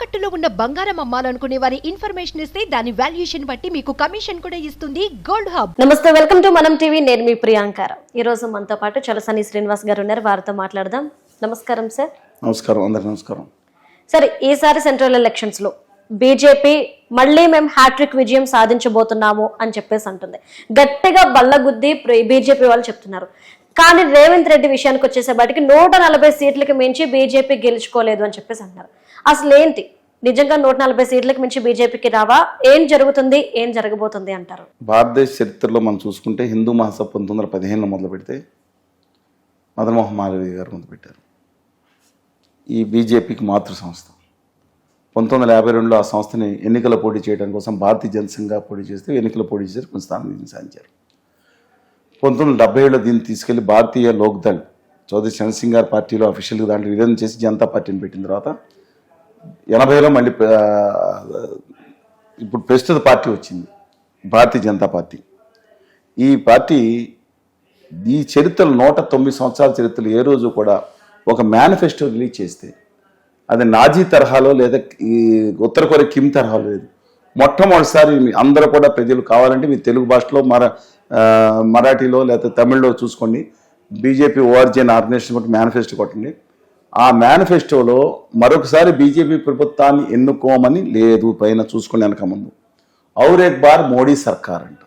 తాకట్టులో ఉన్న బంగారం అమ్మాలనుకునే వారి ఇన్ఫర్మేషన్ ఇస్తే దాని వాల్యుయేషన్ బట్టి మీకు కమిషన్ కూడా ఇస్తుంది గోల్డ్ హబ్. నమస్తే, వెల్కమ్ టు మనం టీవీ. నేను మీ ప్రియాంక. ఈ రోజు మనతో పాటు చలసాని శ్రీనివాస్ గారు ఉన్నారు, వారితో మాట్లాడదాం. నమస్కారం సార్. నమస్కారం, అందరికీ నమస్కారం. సరే, ఈసారి సెంట్రల్ ఎలక్షన్స్ లో బీజేపీ మళ్ళీ మేము హ్యాట్రిక్ విజయం సాధించబోతున్నాము అని చెప్పేసి అంటుంది. గట్టిగా బల్లగుద్ది బీజేపీ వాళ్ళు చెప్తున్నారు. కానీ రేవంత్ రెడ్డి విషయానికి వచ్చేసేపాటికి 140 సీట్లకి మించి బీజేపీ గెలుచుకోలేదు అని చెప్పేసి అంటున్నారు. అసలు ఏంటి నిజంగా 140 సీట్లకు మించి బీజేపీకి రావా? ఏం జరుగుతుంది, ఏం జరగబోతుంది అంటారు? భారతదేశ చరిత్రలో మనం చూసుకుంటే హిందూ మహాసభ 1915లో మొదలు పెడితే మదన్మోహన్ మాలవీయ గారు మొదలుపెట్టారు. ఈ బీజేపీకి మాతృ సంస్థ. 1952లో ఆ సంస్థని ఎన్నికల పోటీ చేయడం కోసం భారతీయ జనసంఘ పోటీ చేస్తే ఎన్నికల పోటీ చేసి కొంత స్థానం సాధించారు. 1977లో దీన్ని తీసుకెళ్లి భారతీయ లోక్దళ్ చౌదరి చరణ్ సింగ్ గారి పార్టీలో అఫీషియల్గా దాంట్లో విలీనం చేసి జనతా పార్టీని పెట్టిన తర్వాత 80లో మళ్ళీ ఇప్పుడు ప్రస్తుత పార్టీ వచ్చింది, భారతీయ జనతా పార్టీ. ఈ పార్టీ ఈ చరిత్రలో 109 సంవత్సరాల చరిత్రలో ఏ రోజు కూడా ఒక మేనిఫెస్టో రిలీజ్ చేస్తే అది నాజీ తరహాలో లేదా ఈ ఉత్తర కొరియా కిమ్ తరహాలో లేదు. మొట్టమొదటిసారి అందరూ కూడా ప్రజలు కావాలంటే మీ తెలుగు భాషలో మరాఠీలో లేదా తమిళ్లో చూసుకోండి. బీజేపీ ఓఆర్జీఎన్ ఆర్గనైజేషన్ బట్టి మేనిఫెస్టో కొట్టండి. ఆ మేనిఫెస్టోలో మరొకసారి బీజేపీ ప్రభుత్వాన్ని ఎన్నుకోమని లేదు. పైన చూసుకుని వెనక ముందు ఔర్ ఏక్ బార్ మోడీ సర్కార్ అంట.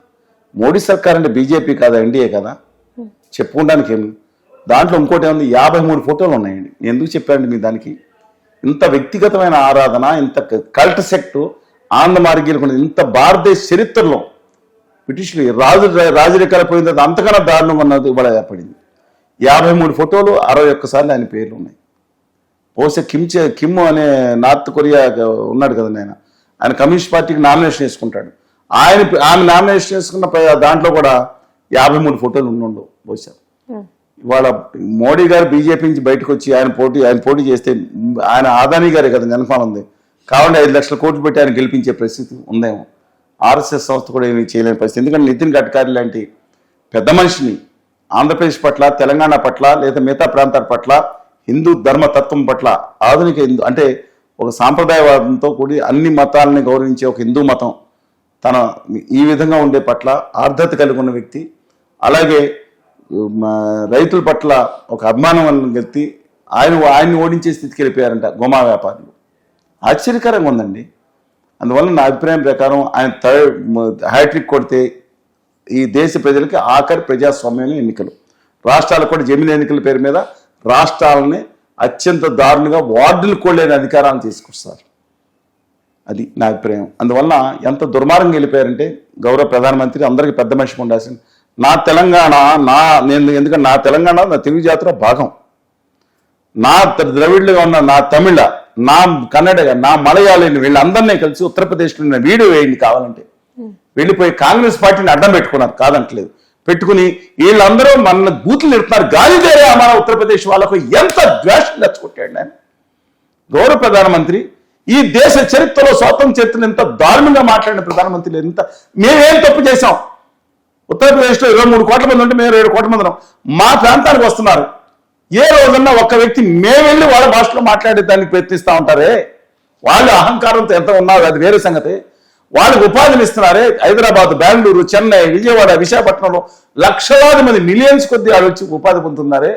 మోడీ సర్కార్ అంటే బీజేపీ కాదా, ఎన్డీఏ కదా, చెప్పుకోవడానికి ఏమి. దాంట్లో ఇంకోటి ఏముంది, 53 ఫోటోలు ఉన్నాయండి. ఎందుకు చెప్పారండి మీ దానికి? ఇంత వ్యక్తిగతమైన ఆరాధన, ఇంత కల్ట్ సెక్టు ఆనందమార్గీలకు ఇంత భారతదేశ చరిత్రలో బ్రిటిష్లు రాజరికాలు పోయిన తర్వాత అంతకన్నా దారుణం అన్నది ఇవాళ ఏర్పడింది. 53 ఫోటోలు, 61 సార్లు ఆయన పేర్లు ఉన్నాయి. బహుశా కిమ్ అనే నార్త్ కొరియా ఉన్నాడు కదా, ఆయన కమ్యూనిస్ట్ పార్టీకి నామినేషన్ వేసుకుంటాడు. ఆమె నామినేషన్ వేసుకున్న దాంట్లో కూడా 53 ఫోటోలు ఉండవు బహుశా. ఇవాళ మోడీ గారు బీజేపీ నుంచి బయటకు వచ్చి ఆయన పోటీ చేస్తే ఆయన ఆదానీ గారే కదా జనపాలం ఉంది కాబట్టి 5 లక్షల కోట్లు పెట్టి ఆయన గెలిపించే పరిస్థితి ఉందేమో. ఆర్ఎస్ఎస్ సంస్థ కూడా ఏమీ చేయలేని పరిస్థితి. ఎందుకంటే నితిన్ గడ్కరీ లాంటి పెద్ద మనిషిని ఆంధ్రప్రదేశ్ పట్ల, తెలంగాణ పట్ల, లేదా మిగతా ప్రాంతాల పట్ల, హిందూ ధర్మతత్వం పట్ల ఆధునిక హిందూ అంటే ఒక సాంప్రదాయవాదంతో కూడి అన్ని మతాలని గౌరవించే ఒక హిందూ మతం తన ఈ విధంగా ఉండే పట్ల ఆర్ద్రత కలిగి ఉన్న వ్యక్తి. అలాగే రైతుల పట్ల ఒక అభిమానం వ్యక్తి. ఆయన్ని ఓడించే స్థితికి వెళ్ళిపోయారంట గోమా వ్యాపారులు. ఆశ్చర్యకరంగా ఉందండి. అందువల్ల నా అభిప్రాయం ప్రకారం ఆయన హ్యాట్రిక్ కొడితే ఈ దేశ ప్రజలకి ఆఖరి ప్రజాస్వామ్యం ఎన్నికలు, రాష్ట్రాలకు కూడా జమీన్ ఎన్నికల పేరు మీద రాష్ట్రాలని అత్యంత దారుణంగా వార్డులు కొలేని అధికారాలను తీసుకొస్తారు. అది నా అభిప్రాయం. అందువల్ల ఎంత దుర్మార్గంగా వెళ్ళిపోయారంటే గౌరవ ప్రధానమంత్రి అందరికీ పెద్ద మనిషికి ఉండాల్సింది. నా తెలంగాణ ఎందుకంటే నా తెలంగాణ నా తెలుగు జాతిలో భాగం. నా ద్రవిడులుగా ఉన్న నా తమిళ, నా కన్నడ, నా మలయాళీని వీళ్ళందరినీ కలిసి ఉత్తరప్రదేశ్లో వీడియో వేయండి కావాలంటే. వెళ్ళిపోయి కాంగ్రెస్ పార్టీని అడ్డం పెట్టుకున్నారు, కాదంటలేదు. పెట్టుకుని వీళ్ళందరూ మన బూతులు నిడుతున్నారు. గాలిదేరే మన ఉత్తరప్రదేశ్ వాళ్ళకు ఎంత ద్వేషం తెచ్చుకుంటాడు ఆయన. గౌరవ ప్రధానమంత్రి ఈ దేశ చరిత్రలో స్వాతంత్ర చరిత్రను ఎంత దారుణంగా మాట్లాడిన ప్రధానమంత్రి ఎంత మేమేం తప్పు చేశాం? ఉత్తరప్రదేశ్లో 23 కోట్ల మంది ఉంటే మేము 7 కోట్ల మంది ఉన్నాం. మా ప్రాంతానికి వస్తున్నారు. ఏ రోజన్నా ఒక్క వ్యక్తి మేము వెళ్ళి వాళ్ళ భాషలో మాట్లాడే దానికి ప్రయత్నిస్తూ ఉంటారే. వాళ్ళు అహంకారంతో ఎంత ఉన్నారు అది వేరే సంగతి. వాళ్ళకి ఉపాధిని ఇస్తున్నారే. హైదరాబాద్, బెంగళూరు, చెన్నై, విజయవాడ, విశాఖపట్నంలో లక్షలాది మంది, మిలియన్స్ కొద్ది వాళ్ళు వచ్చి ఉపాధి పొందుతున్నారే.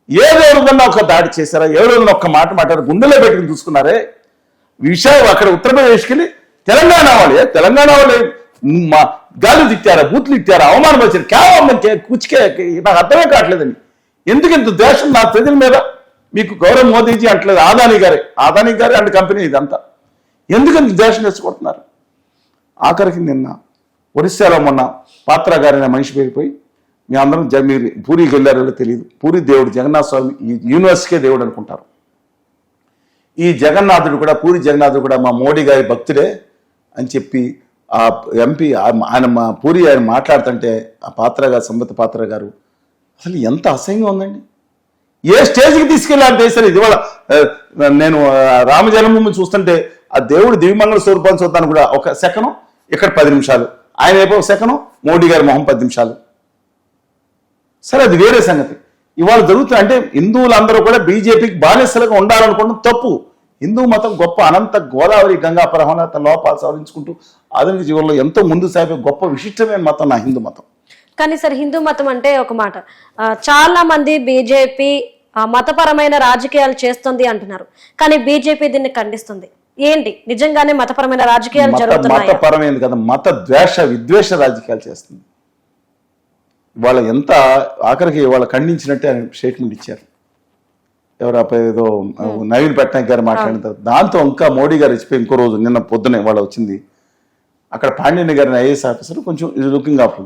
ఏ రోజున్నా ఒక దాడి చేశారా? ఏ రోజున ఒక్క మాట మాట్లాడారు? గుండెలో పెట్టుకుని చూసుకున్నారే. అక్కడ ఉత్తరప్రదేశ్కి వెళ్ళి తెలంగాణ వాళ్ళు గాలి తిట్టారా, బూతులు తిట్టారా, అవమానం వచ్చారు. కేవలం కుచికే నాకు అర్థమే కావట్లేదండి. ఎందుకు ఇంత ద్వేషం నా ప్రజల మీద? మీకు గౌరవ్ మోదీజీ అంటలేదు, ఆదానీ గారే అండ్ కంపెనీ ఇదంతా. ఎందుకు ఇంత ద్వేషం తెచ్చుకుంటున్నారు? ఆఖరికి నిన్న ఒరిస్సాలో మొన్న పాత్ర గారి మనిషి పెరిగిపోయి మీ అందరం మీరు పూరికి వెళ్ళారో తెలియదు. పూరి దేవుడు జగన్నాథ స్వామి యూనివర్స్కే దేవుడు అనుకుంటారు. ఈ జగన్నాథుడు కూడా, పూరి జగన్నాథుడు కూడా మా మోడీ గారి భక్తుడే అని చెప్పి ఆ ఎంపీ ఆయన మా పూరి ఆయన మాట్లాడుతుంటే ఆ పాత్ర గారు, సంబత పాత్ర గారు అసలు ఎంత అసహ్యంగా ఉందండి. ఏ స్టేజ్కి తీసుకెళ్ళారు దేశాలు? ఇది వాళ్ళ నేను రామ జన్మభూమి చూస్తుంటే ఆ దేవుడు దివ్యమంగళ స్వరూపాన్ని చూద్దాను కూడా ఒక సెకను, ఇక్కడ 10 నిమిషాలు, ఆయన వైపు ఒక సెకను, మోడీ గారి మొహం 10 నిమిషాలు. సరే, అది వేరే సంగతి. ఇవాళ జరుగుతుంది అంటే హిందువులందరూ కూడా బీజేపీకి బానిసలుగా ఉండాలనుకోవడం తప్పు. హిందూ మతం గొప్ప అనంత గోదావరి గంగా ప్రవహణత లోపాలు సవరించుకుంటూ ఆధునిక జీవనంలో ఎంతో ముందు సాగే గొప్ప విశిష్టమైన మతం నా హిందూ మతం. కానీ సార్ హిందూ మతం అంటే ఒక మాట, చాలా మంది బీజేపీ మతపరమైన రాజకీయాలు చేస్తుంది అంటున్నారు, కానీ బీజేపీ దీన్ని ఖండిస్తుంది. ఏంటి నిజంగానే మతపరమైన రాజకీయాలు జరుగుతున్నాయి? మతపరమైనది కదా, మత విద్వేష రాజకీయాలు చేస్తుంది. వాళ్ళ ఎంత ఆఖరికి వాళ్ళ ఖండించినట్టే ఆయన స్టేట్మెంట్ ఇచ్చారు. ఎవరు ఏదో నవీన్ పట్నాయక్ గారు మాట్లాడిన తర్వాత దాంతో ఇంకా మోడీ గారు ఇచ్చిపోయి ఇంకో రోజు నిన్న పొద్దునే వాళ్ళు వచ్చింది అక్కడ పాండ్యన్ గారిని ఐఏఎస్ ఆఫీసర్ కొంచెం లుకింగ్ ఆఫ్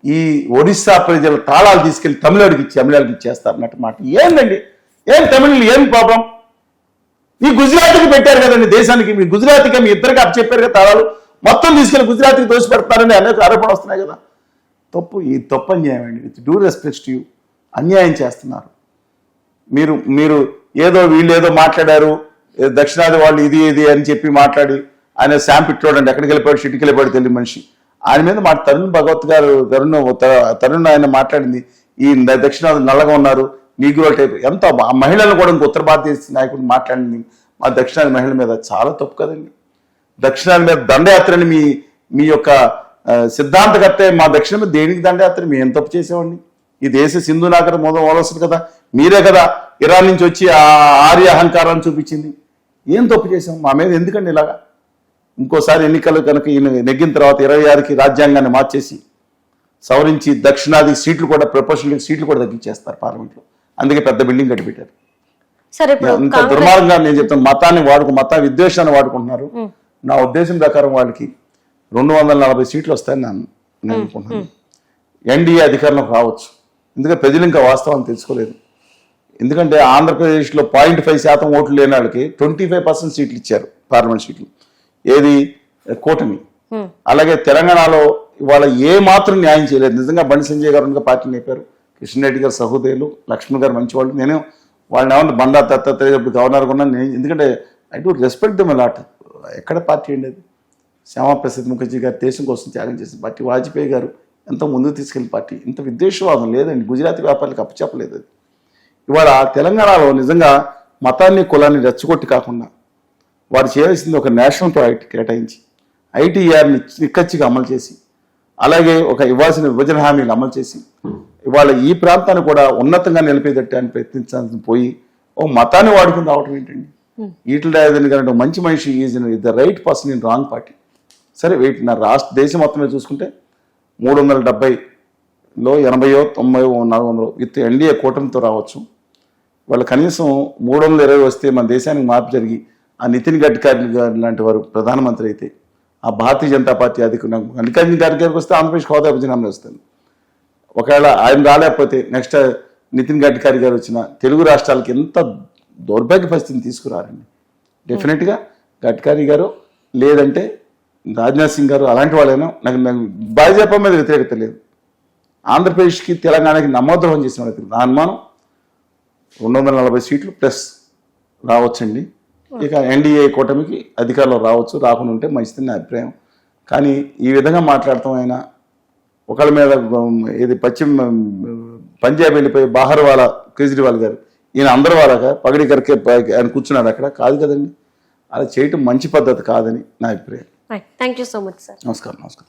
ఈ ఒడిస్సా ప్రజల తాళాలు తీసుకెళ్లి తమిళడికి ఇచ్చి తమిళడికి ఇచ్చేస్తారు అన్నట్టు మాట. ఏంటండి, ఏం తమిళ ఏం ప్రాబ్లం? ఈ గుజరాత్కి పెట్టారు కదండి దేశానికి, మీ గుజరాత్కి మీ ఇద్దరికి అప్పు చెప్పారు కదా తాళాలు, మొత్తం తీసుకెళ్లి గుజరాత్కి దోషి పెడతారని అనేక ఆరోపణలు వస్తున్నాయి కదా. తప్పు, ఈ తప్పు అన్యాయం అండి. With due respect to you అన్యాయం చేస్తున్నారు మీరు. మీరు ఏదో వీళ్ళు ఏదో మాట్లాడారు, దక్షిణాది వాళ్ళు ఇది అని చెప్పి మాట్లాడి ఆయన శాంపిట్లోడ్ అండి ఎక్కడికి వెళ్ళిపోయాడు, షిట్కి వెళ్ళిపోయాడు తెలియని మనిషి. ఆయన మీద మా తరుణ్ భగవత్ గారు తరుణ్ ఆయన మాట్లాడింది ఈ దక్షిణాది నల్లగా ఉన్నారు నీగ్రో టైప్, ఎంత ఆ మహిళలను కూడా ఇంకో ఉత్తర భారతదేశ నాయకుడు మాట్లాడింది మా దక్షిణాది మహిళల మీద చాలా తప్పు కదండి. దక్షిణాది మీద దండయాత్రని మీ యొక్క సిద్ధాంతకర్తే మా దక్షిణ మీద దేనికి దండయాత్ర మేము ఏం తప్పు చేసామండి? ఈ దేశ సింధు నాగరం మొదలవలసింది కదా, మీరే కదా ఇరాన్ నుంచి వచ్చి ఆ ఆర్య అహంకారాన్ని చూపించింది. ఏం తప్పు చేసాం? మా మీద ఎందుకండి ఇలాగా? ఇంకోసారి ఎన్నికలు కనుక ఈయన నెగ్గిన తర్వాత 26కి రాజ్యాంగాన్ని మార్చేసి సవరించి దక్షిణాది సీట్లు కూడా ప్రపోర్షనల్ సీట్లు కూడా తగ్గించేస్తారు పార్లమెంట్లో. అందుకే పెద్ద బిల్డింగ్ కట్టి పెట్టారు. అంత దుర్మార్గంగా నేను చెప్తాను. మతాన్ని మత విద్వేషాన్ని వాడుకుంటున్నారు. నా ఉద్దేశం ప్రకారం వాళ్ళకి 240 సీట్లు వస్తాయని నేను అనుకుంటున్నాను. ఎన్డీఏ అధికారంలోకి రావచ్చు. ఎందుకంటే ప్రజలు ఇంకా వాస్తవాన్ని తెలుసుకోలేదు. ఎందుకంటే ఆంధ్రప్రదేశ్లో 0.5% ఓట్లు లేని వాళ్ళకి 25% సీట్లు ఇచ్చారు, పార్లమెంట్ సీట్లు. ఏది కూటమి. అలాగే తెలంగాణలో ఇవాళ ఏ మాత్రం న్యాయం చేయలేదు. నిజంగా బండి సంజయ్ గారు పార్టీని అయిపోయారు. కిషన్ రెడ్డి గారు సహోదరులు, లక్ష్మణ్ గారు మంచి వాళ్ళు. నేను వాళ్ళని ఏమన్నా బండా దత్తాత్రేయ గవర్నర్ ఉన్నాను. ఎందుకంటే I do respect them a lot. ఎక్కడ పార్టీ ఉండేది? శ్యామాప్రసాద్ ముఖర్జీ గారు దేశం కోసం త్యాగం చేసిన పార్టీ. వాజ్పేయి గారు ఎంతో ముందుకు తీసుకెళ్లిన పార్టీ. ఇంత విద్వేషవాదం లేదండి. గుజరాతీ వ్యాపారులకు అప్పచెప్పలేదు అది. ఇవాళ తెలంగాణలో నిజంగా మతాన్ని కులాన్ని రెచ్చగొట్టి కాకుండా వారు చేయాల్సింది ఒక నేషనల్ ప్రాజెక్ట్ కేటాయించి ఐటీఆర్ని నిక్కచ్చిగా అమలు చేసి, అలాగే ఒక ఇవ్వాల్సిన విభజన హామీలు అమలు చేసి ఇవాళ ఈ ప్రాంతాన్ని కూడా ఉన్నతంగా నిలిపేటట్టు అని ప్రయత్నించాల్సి పోయి ఓ మతాన్ని వాడుకుని రావటం ఏంటండి? ఈటల రాజధాని గారు మంచి మనిషి, is the right person in wrong party. సరే వెయిట్, నా రాష్ట్ర దేశం మొత్తం మీద చూసుకుంటే 370లో 80, 90, 400 విత్ ఎన్డీఏ కూటమితో రావచ్చు. వాళ్ళు కనీసం 320 వస్తే మన దేశానికి మార్పు జరిగి ఆ నితిన్ గడ్కరీ గారు లాంటి వారు ప్రధానమంత్రి అయితే, ఆ భారతీయ జనతా పార్టీ అధికారం మల్లికార్జున గారికి వస్తే ఆంధ్రప్రదేశ్ హోదా విభజన వస్తుంది. ఒకవేళ ఆయన రాలేకపోతే నెక్స్ట్ నితిన్ గడ్కరీ గారు వచ్చిన తెలుగు రాష్ట్రాలకి ఎంత దౌర్భాగ్య పరిస్థితిని తీసుకురారండి. డెఫినెట్గా గడ్కరీ గారు లేదంటే రాజ్నాథ్ సింగ్ గారు అలాంటి వాళ్ళైనా నాకు భాజపా మీద వ్యతిరేకత లేదు. ఆంధ్రప్రదేశ్కి తెలంగాణకి నమ్మద్రోహం చేసిన వాళ్ళకి నా అనుమానం 240 సీట్లు ప్లస్ రావచ్చండి. ఇక ఎన్డీఏ కూటమికి అధికారంలో రావచ్చు, రాకుండా ఉంటే మంచిది నా అభిప్రాయం. కానీ ఈ విధంగా మాట్లాడతాం ఆయన ఒకళ్ళ మీద ఇది పంజాబ్ వెళ్ళిపోయి బాహర్వాలా కేజ్రీవాల్ గారు ఈయన అందరి వాళ్ళగా పగడి కరికే ఆయన కూర్చున్నాడు అక్కడ, కాదు కదండి. అలా చేయటం మంచి పద్ధతి కాదని నా అభిప్రాయం. Thank you so much sir. నమస్కారం.